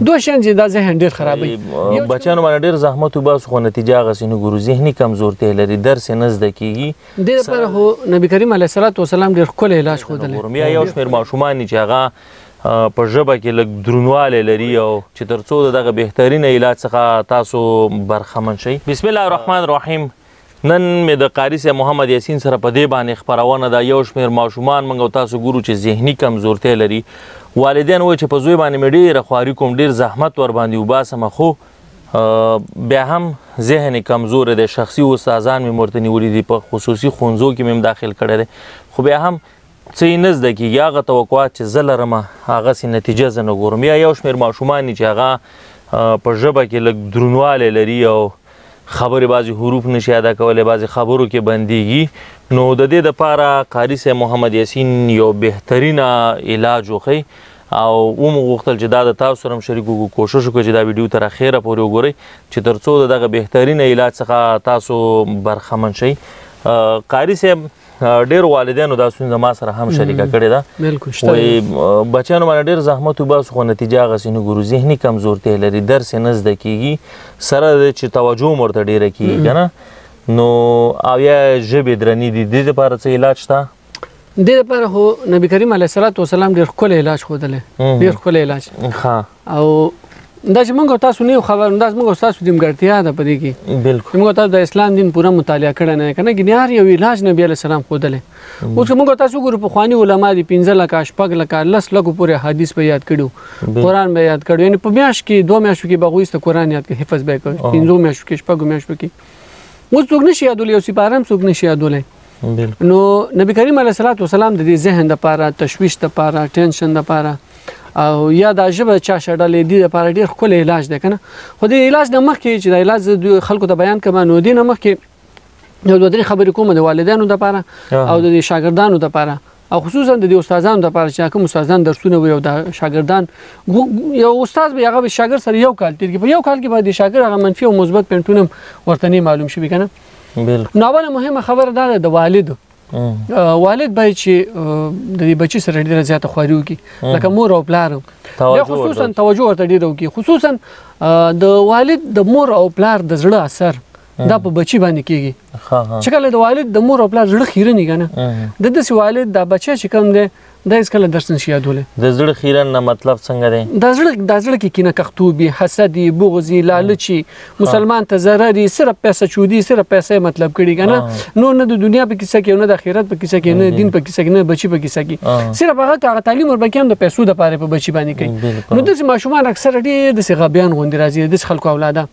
دوه شیان چې دا ذهن ډېر خرابوي. بچیانو باندې ډېر زحمت وباسو خو نتیجه هغسې نه ګورو، ذهني کمزورتیا لري، درس یې نه زده کېږي. دې لپاره خو نبي کریم علیه الصلاة والسلام ډېر ښکلی علاج ښودلی. یا یو شمېر ماشومان چې هغه په ژبه کې لږ دروندوالی لري او چې تر څو د دغه بهترینه علاج څخه تاسو برخمن شئ. بسم الله الرحمن الرحیم. نن مې د قاري صاحب محمد یاسین سره په دې باندې خپرونه ده. یو شمېر ماشومان موږ او تاسو ګورو چې ذهني کمزورتیا لري. والدین وایي چې په زوی باندې مې ډېره خواري کوم، ډېر زحمت ورباندې وباسم، خو بیا هم ذهن یې کمزوره دی. شخصي استادان مې ورته نیولي دي، په خصوصي ښوونځو کې مې هم داخل کړی دی، خو بیا هم څه یې نه زده کېږي. هغه توقعات چې زه لرم هغسې نتیجه زه نه ګورم. یا یو شمېر ماشومان دي چې هغه په ژبه کې لږ دروندوالی لري او خبرې بعضې حروف نشي ادا کولی، بعضې خبرو کې بندېږي. نو د دې دپاره قاري صاحب محمد یاسین یو بهترینه علاج وښی او ومو غوښتل چې دا د تاسو سره هم شریک وکړو. کوشش وکړو چې دا ویډیو تر اخره پورې وګورئ چې تر څو د دغه بهترینه علاج څخه تاسو برخمن شئ. قاري صاحب ډېر والدینو دا ستونزه ما سره هم شریکه کړې ده. وایي بچیانو باندې ډېر زحمت وباسو خو نتیجه هغسې نه ګورو، ذهني کمزورتیا لري، درس یې نه زده کېږي، سره د چې توجه هم ورته ډېره کېږي که نه. نو او یا ژبې درنې دي، دې دپاره څه علاج شته؟ دې دپاره خو نبي کریم علیه الصلاة والسلام ډېر ښکلی علاج ښودلی، ډېر ښکلی علاج. او دا چې موږ او تاسو نه یو خبر، دا زموږ او ستاسو نیمګړتیا ده په دې کې. بالکل موږ او تاسو د اسلام دین پوره مطالعه کړی نه دی که نه، ګنې هر یو علاج نبي علیه السلام ښودلی. اوس که موږ او تاسو وګورو پخواني علما دي 15 لکه 6 لکه 10 لکو پورې حدیث به یاد کړي، قرآن به یاد کړي، یعنې په میاشت کې 2 میاشتو کې به هغوی ته قرآن یاد کړي، حفظ به یې کړي، 5 میاشتو کې 6 میاشتو کې. اوس څوک نشي یادولی، یو سپاره هم څوک نشي یادولی. نو نبي کریم علیه الصلاة والسلام د دې ذهن دپاره، تشویش دپاره، ټینشن دپاره او یا دا ژبه چا شډلې دي دپاره ډېر ښکلی علاج دی که نه. خو د علاج نه مخکې چې د علاج زه خلکو ته بیان کړم، نو دې نه مخکې یو 2-3 خبرې کوم د والدینو دپاره او د شاګردانو دپاره او خصوصا د دې استادانو دپاره چې کوم استادان درسونه وي او د شاګردان یو استاد به هغه به شاګرد سره یو کال تېر کړي، په یو کال کې به د شاګرد هغه منفي او مثبت پوینټونه ورته نه معلوم شوي که نه. نو اوله مهمه خبره دا ده د والدو. والد باید چې د دې بچي سره ډېره زیاته خواري وکړي، لکه مور او پلار، بیا خصوصا توجه ورته ډېره وکړي. خصوصا د والد د مور او پلار د زړه اثر دا په بچي باندې کېږي. چې کله د والد د مور او پلار زړه خیرن وي که نه، د داسې والد دا بچی چې کوم دی دا هېڅکله درس نشي یادولی. د زړه خیرن نه مطلب څنګه دی؟ دا زړه کې کینه کښتوب وي، حسد وي، بغض وي، لالچ وي، مسلمان ته ضرر وي، صرف پیسه چودي، صرف پیسه مطلب کړي که نه، نور نه د دنیا په کیسه کې، نه د آخرت په کیسه کې، نه دین په کیسه کې، نه بچي په کیسه کې، صرف هغه تعلیم وربکې هم د پیسو دپاره په بچي باندې کوي. نو داسې ماشومان اکثره ډېر داسې غبیان غوندې راځي، داسې خلکو اولاده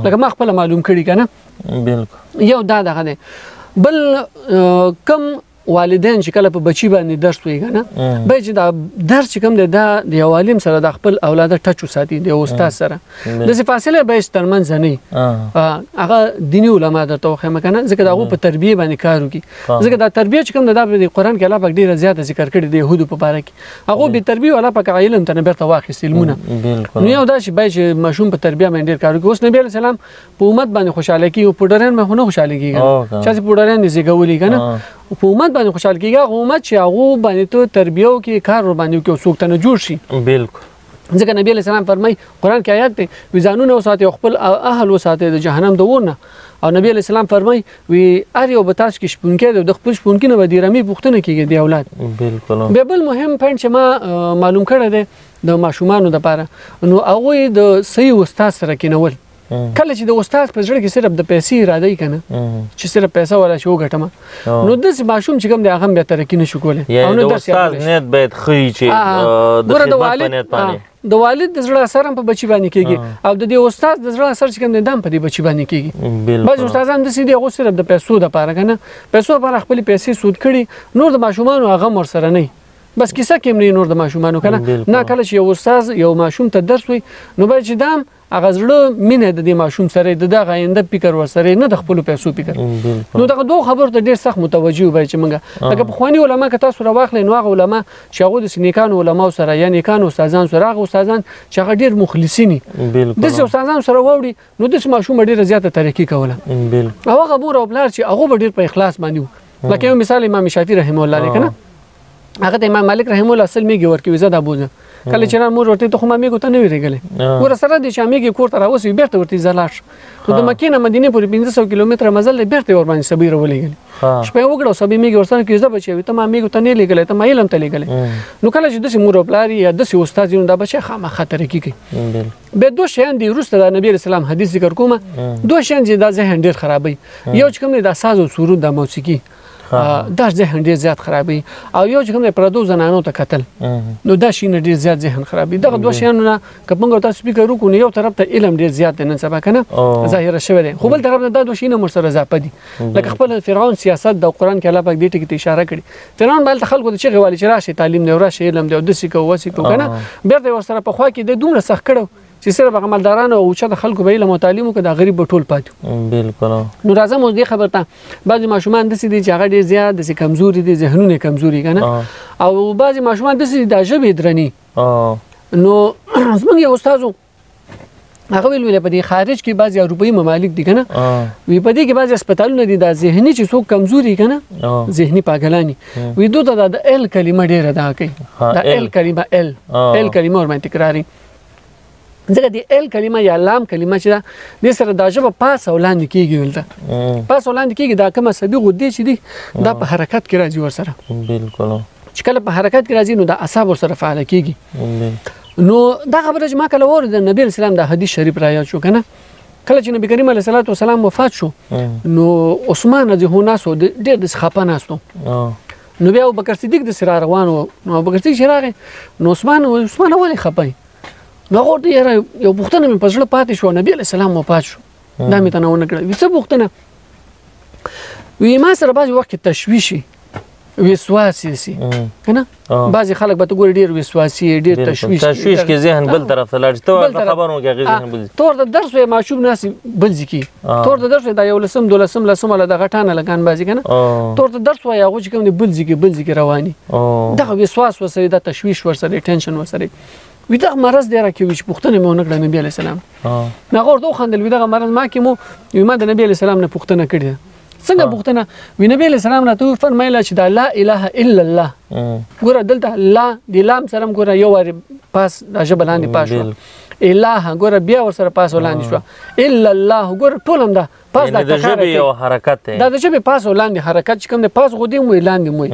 لکه ما خپله معلوم کړي که نه. یو دا دغه دی. بل کم والدین چې کله په بچي باندې درس وایي که نه، باید چې دا درس چې کوم دی دا د یو عالم سره د خپل اولاده ټچ وساتي، د یو استاد سره داسې فاصله باید ترمنځ نه وي. هغه دیني علما درته وښیم که نه، ځکه د هغو په تربیې باندې کار وکړي. ځکه دا تربیه چې کوم دی دا په قرآن کې الله پاک ډېره زیاته ذکر کړې د یهودو په باره کې. هغو بې تربیې الله پاک علم ته نه بېرته واخیست علمونه. نو یو دا چې باید چې ماشوم په تربیه باندې ډېر کار وکړي. اوس نبي علیه السلام په امت باندې خوشحاله کېږي، پوډریان باندې خو نه خوشحاله کېږي، چا چې پوډریان دې زېږولي که نه، په امت باندې خوشحال کېږي. هغه امت چې هغو باندې ته تربیه وکړي، کار ورباندې وکړي او څوک ته نه جوړ شي. بالکل. ځکه نبي علیه السلام فرمایي، قرآن کې آیات دی، وي ځانونه وساتئ او خپل اهل وساتئ د جهنم د اور نه. او نبي علیه السلام فرمایي، وي هر یو به تاسو کې شپونکی دی، د خپل شپونکي نه به د رمې پوښتنه کېږي د اولاد. بالکل. بیا بل مهم پوینټ چې ما معلوم کړی دی د ماشومانو دپاره، نو هغوی د صحیح استاد سره کېنول. کله چې د استاد په زړه کې صرف د پیسې اراده وي که نه، چې صرف پیسه والا چې وګټم، نو داسې ماشوم چې کوم دی هغه هم بیا ترقي نه شو کولی. یعنې د استاد نیت باید ښه وي چې د خدمت په نیت باندې. د والد د زړه اثر هم په بچي باندې کېږي او د دې استاد د زړه اثر چې کوم دی دا هم په دې بچي باندې کېږي. بعضې استادان داسې دي هغو صرف د پیسو دپاره که نه، پیسو لپاره خپلې پیسې سود کړي، نور د ماشومانو هغه هم ورسره نه وي، بس کیسه کې هم نه نور د ماشومانو که نه. کله چې یو استاد یو ماشوم ته درس وایي، نو باید چې دا هم هغه زړه مینه د دې ماشوم سره د دغه آینده فکر ورسره، نه د خپلو پیسو فکر. نو دغه دوه خبرو ته ډېر سخت متوجه وباید چې موږ لکه پخواني علما که تاسو راواخلئ، نو هغه علما چې هغوی د نیکانو علماو سره یا نیکانو استادانو سره، هغه استادان چې هغه ډېر مخلصین وي، داسې استادانو سره واوړي، نو داسې ماشوم به ډېره زیاته ترقي کوله. او هغه مور او پلار چې هغو به ډېر په اخلاص باندې وو. لکه یو مثال امام شافعي رحمه الله دی که نه، هغه ته امام مالک رحمه الله 100 میږي ورکوي، زه دا بوزم کله چې را مور ورته ته خو ما میګو ته نه ویریږلې ور سره دې چې میګي کور ته راوسی بیرته ورته زلاش خو د مکې نه مدینه پورې 500 کیلومتر مزل بیرته ور باندې سبیر ولېګل شپه وګړو سبې میګي ورسره کې زده بچي ته ما میګو ته نه لګلې ته ما علم ته لګلې نو کله چې د مور پلاری یا د استاد یو د بچي خامہ خطر کیږي به دوه شیان دي روسته د نبی رسول الله حدیث ذکر کومه دوه شیان چې د ذهن ډیر خرابوي یو چې کوم د ساز او سرود د موسیقي دا ذهن ډیر زیات خرابوي او یو چې کوم د پردو زنانو ته قتل نو دا شي نه ډیر زیات ذهن خرابوي دغه دوه شیانونه کومه تاسو سپیکر وکړو یو طرف ته علم ډیر زیات نن سبا کنه ظاهر شوی دی خو بل طرف ته دا دوه شیانه مرسره زاپه دي لکه خپل فرعون سیاست د قران کې الله پاک دې ټکی ته اشاره کړي فرعون بل خلکو د چغه والی چې راشي تعلیم نه وراشي علم دی او د سکه وسیکو کنه بیرته ورسره په خوا کې د دومره سخت کړو چې سره به عملداران او چې د خلکو به علم او تعلیم کې د غریب ټول پاتې بالکل نو راځم اوس دې خبرته بعضی ماشومان د سې دي چې هغه ډیر زیات د کمزوري دي ذهنونه کمزوري کنه او بعضی ماشومان د سې د ژبې درني نو زموږ یو استادو هغه ویل په دې خارج کې بعضی اروپایي ممالک دي کنه وی په دې کې بعضی هسپتالونه دي د ذهني چې څوک کمزوري کنه ذهني پاګلانی وی دوی د ال کلمه ډیره ادا کوي د ال کلمه ال کلمه ور باندې تکراري ځکه د ال کلمه یا لام کلمه چې د سره د ژبه پاس او لاندې کیږي ولته پاس او لاندې کیږي دا کومه سبي غدې چې دي دا په حرکت کې راځي ورسره بالکل چې کله په حرکت کې راځي نو د اعصاب ورسره فعال کیږي نو دا خبره چې ما کله ور د نبی اسلام د حدیث شریف رايات شو کنه کله چې نبی کریم علیه الصلاه والسلام وفات شو نو عثمان رضی الله عنه ډېر د خپه ناستو نو بیا ابوبکر صدیق د سره روان و نو ابوبکر صدیق راغی نو عثمان ولې خپه نو ورته یو پوښتنه مې په زړه پاتې شو نبی علیه السلام وفات شو دا مې ته نه ونه کړه څه پوښتنه وی ما سره بعضې وخت کې تشویشي وسواسي سي کنه بعضې خلک به ته ګورې ډېر وسواسي ډېر تشویش کې ذهن بل طرف ته لاړ ته خبرو کې هغې ذهن بل تور د درس وی ماشوم ناسې بل ځي کې تور د درس وی دا یو لسم دولسم لسم ولا د غټانه لګان بازي کنه تور د درس وی هغه چې کوم دی بل ځي کې رواني دغه وسواس ورسره د تشویش ورسره ټینشن ورسره وی دا مرض دی راکوي چې پوښتنه مې ونه کړه نبی علیه السلام هغه ورته وخندل وی دغه مرض ما کې مو ما د نبی علیه السلام نه پوښتنه کړې څنګه پوښتنه وی نبی علیه السلام راته فرمایله چې دا لا اله الا الله ګوره دلته لا د لام سره ګوره یو واري پاس د ژبه لاندې پاس شو اله ګوره بیا ورسره پاس ولاندې شو الا الله ګوره ټول هم دا پاس د ژبې یو حرکت دی دا د ژبې پاس ولاندې حرکت چې کوم د پاس غدې مو لاندې مو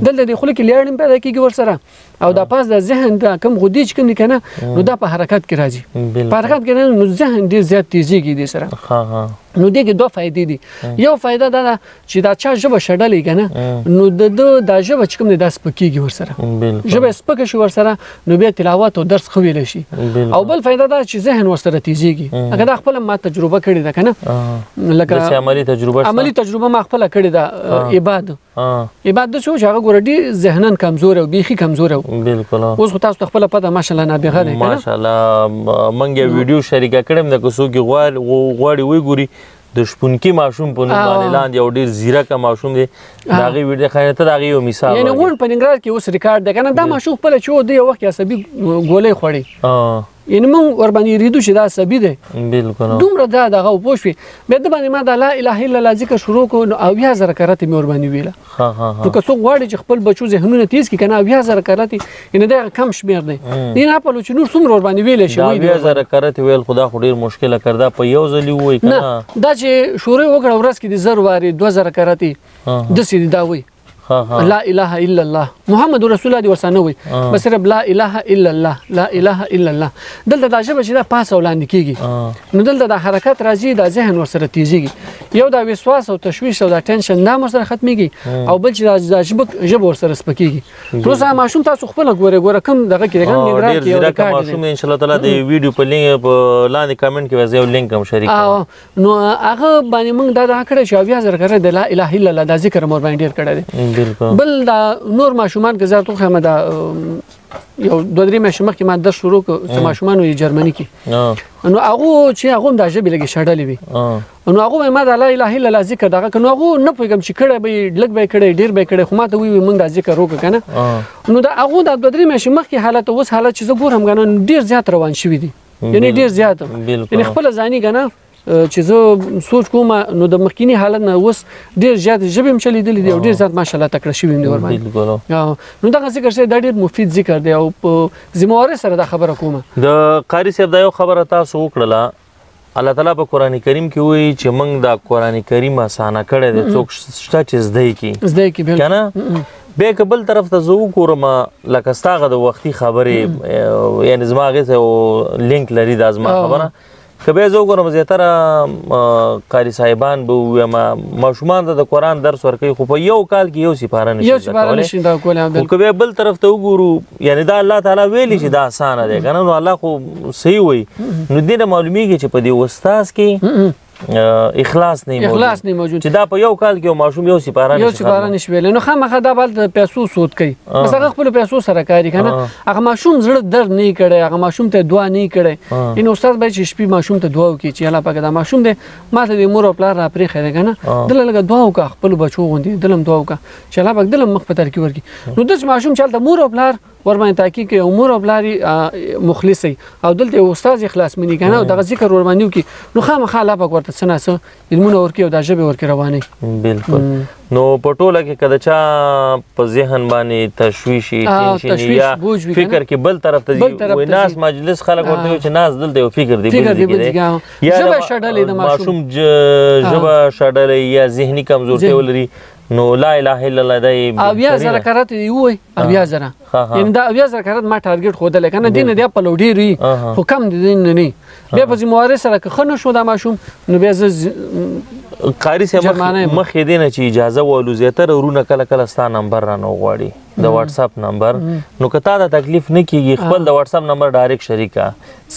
دلته د خلک لیاړم پیدا کیږي ورسره او دا پاس د ذهن د کوم غدې چې کوم کنه نو دا په حرکت کې راځي په حرکت کې نو ذهن ډیر زیات تیزیږي د سره نو دغه دوه فائدې دي یو فائدہ دا چې دا چا ژبه شډلې کنه نو د ژبه چې کوم د داس پکېږي ورسره ژبه سپکه شي ورسره نو بیا تلاوت او درس خو ویل شي او بل فائدہ دا چې ذهن ورسره تیزیږي هغه دا خپل ما تجربه کړې ده کنه لکه عملی تجربه ما خپل کړې ده عبادت شو چې هغه ګورډي ذهنن کمزور او بيخي کمزور او بالکل اوس تاسو خپل پته ماشاءالله نابغه ده ماشاءالله منګه ویډیو شریک کړم د کوڅو کې غواړي وی ګوري د شپونکی ماشوم په نوم باندې لاندې یو ډیر زیرک ماشوم دی دا غي ویډیو خاینه ته دا غي یو مثال یعنی ون په ننګرهار کې اوس ریکارډ ده کنه دا ماشوم خپل چو دی وخت عصبي ګولې خوړي یعنی مونږ ور باندې ریدو چې دا عصبي دی بالکل دومره دا دغه پوښوي به د باندې ما د لا اله الا الله ذکر شروع کو نو 20000 کرات مې ور باندې ویله نو که څوک غواړي چې خپل بچو ذهنونه تیز کړي کنه 20000 کرات یعنی دا کم شمیر دی نه په لوچ نور څومره ور باندې ویل شي 20000 کرات ویل خدا خو ډیر مشکله کړدا په یو ځلی وای کنه دا چې شروع وکړه ورځ کې د 0 واري 2000 کرات د سې دا وای لا اله الا الله محمد رسول الله ورسانه وي بس رب لا اله الا الله لا اله الا الله دلته دا ژبه چې دا پاس ولاندې کیږي نو دلته دا حرکت راځي دا ذهن ورسره تیزیږي یو دا وسواس او تشویش او دا ټینشن دا ورسره ختميږي او بل چې دا ژبه ورسره سپکیږي نو سم ماشوم تاسو خپل ګوره کوم دغه کې دغه نګران کې یو ریکارډ ماشوم ان شاء الله تعالی د ویډیو په لینک په لاندې کمنټ کې وځي یو لینک هم شریک نو هغه باندې موږ دا کړی چې 20000 کړه د لا اله الا الله دا ذکر مور باندې ډیر کړی بالکل بل دا نور ماشومان که زه ته دا یو 2-3 میاشتې مخکې ما درس شروع کړ چې ماشومان وي جرمني کې نو هغه چې هغه د ژبې لګي شړلې وي نو هغه ما د لا اله الا الله ذکر دغه کنه هغه نه پوهیږم چې کړه به لګ به کړه ډیر به کړه خو ما ته وی موږ د ذکر وکړه کنه نو دا هغه د 2-3 میاشتې مخکې حالت اوس حالت چې زه ګورم کنه ډیر زیات روان شوی دي یعنی ډیر زیات یعنی خپل ځاني کنه چې زه سوچ کوم نو د مخکینی حالت نه اوس ډیر زیات ژبې هم چلیدلې دي او ډیر زیات ماشاءالله تکړه شوي دي ورباندې نو دغه ذکر شوی دا ډیر مفید ذکر دی او په ذمہوارۍ سره دا خبره کومه د قاری صاحب دا یو خبره تاسو وکړله الله تعالی په قران کریم کې وایي چې موږ دا قران کریم اسانه کړی دی څوک شته چې زده کی کنه به قبل طرف ته زه وګورم لکه ستاغه د وختي خبرې یعنی زما هغې لینک لري دا زما خبره که به زه وګورم زیاتره قاري صاحبان به ووایم ماشومان ته د قرآن درس ورکوي خو په یو کال کې یو سپاره نشي زده کولی خو که به بل طرف ته وګورو یعنی دا الله تعالی ویلي چې دا اسانه دی که نه نو الله خو صحیح وایي نو دې نه معلومیږي چې په دې استاذ کې اخلاص نه موجود چې دا په یو کال کې یو ماشوم یو سپاره نشي ویلی نو خامخا دا بل د پیسو سود کوي بس هغه خپل پیسو سره کاري کنه هغه ماشوم زړه درد نه کړي هغه ماشوم ته دعا نه کړي ان استاد به چې شپې ماشوم ته دعا وکړي چې الله پاک دا ماشوم دې ماته د مور او پلار را پرې خیر کنه دل لګه دعا وکړه خپل بچو غوندي دلم دعا وکړه چې الله پاک دلم مخ په تر کې ورکی نو د ماشوم چلته مور او پلار ورباندې تحقیق کوي او مور او پلار مخلص او دلته استاد اخلاص مني کنه او دغه ذکر ورباندې وکي نو خامخا الله پاک ورته سناسه علمونه ورکی او د ژبې ورکی رواني بالکل نو په ټوله کې کله چا په ذهن باندې تشویشي ټینشن یا فکر کې بل طرف ته وي ناس مجلس خلک ورته چې ناس دلته یو فکر دی یا ژبه شډلې د ماشوم ژبه شډلې یا ذهني کمزورتي ولري نو لا اله الا الله دای اویا زره کرات دی وای اویا زره یعنی دا اویا زره کرات ما ټارګټ خودل کنه دین دی په لوډی ری خو کم دین نه بیا په ذمہوارۍ سره که خنه شو دا ماشوم نو بیا قاری صاحب مخ دې نه چې اجازه ولو زیاتره ورونه کله کله ستا نمبر را نه غواړي د واتس اپ نمبر نو که تا ته تکلیف نه کیږي خپل د واتس اپ نمبر ډایرکټ شریکا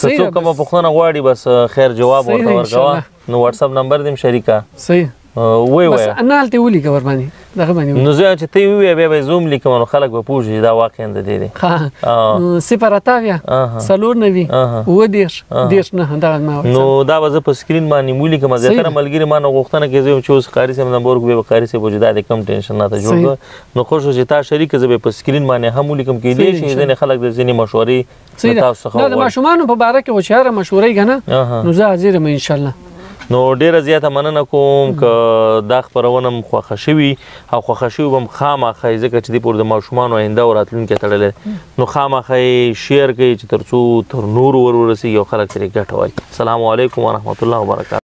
که څوک کوم پوښتنه غواړي بس خیر جواب ورته ورکوه نو واتس اپ نمبر دې شریکا صحیح وای بس انا هلته ولیکه ور باندې دغه باندې نو زه چې ته وی بیا به زوم لیکم نو خلک به پوښتنه دا واقعا د دې ها سپاراتاویا سلور نوي و دیش نه دا ما نو دا وځ په سکرین باندې مولی کوم زیاتره ملګری ما نو غوښتنه کوي چې اوس قاری سم نمبر کو به قاری سه وجوده د کم ټینشن نه ته جوړ نو خوشو چې تا شریک زه په سکرین باندې هم مولی کوم کې دي چې ځینې خلک د ځینې مشورې تاسو خو دا ماشومان په باره کې وشاره مشورې کنه نو زه حاضر یم ان شاء الله نو ډیره زیاته مننه کوم که دا خپرونه م خوښه شوي او خوښه شوي به م خامخا یې ځکه چې دې پورې د ماشومانو آینده او راتلونکی تړلی نو خامخا یې شیر کوي چې تر څو تر نورو ور ورسېږي او خلک ترې ګټه واخلي. السلام علیکم ورحمت الله وبرکاته.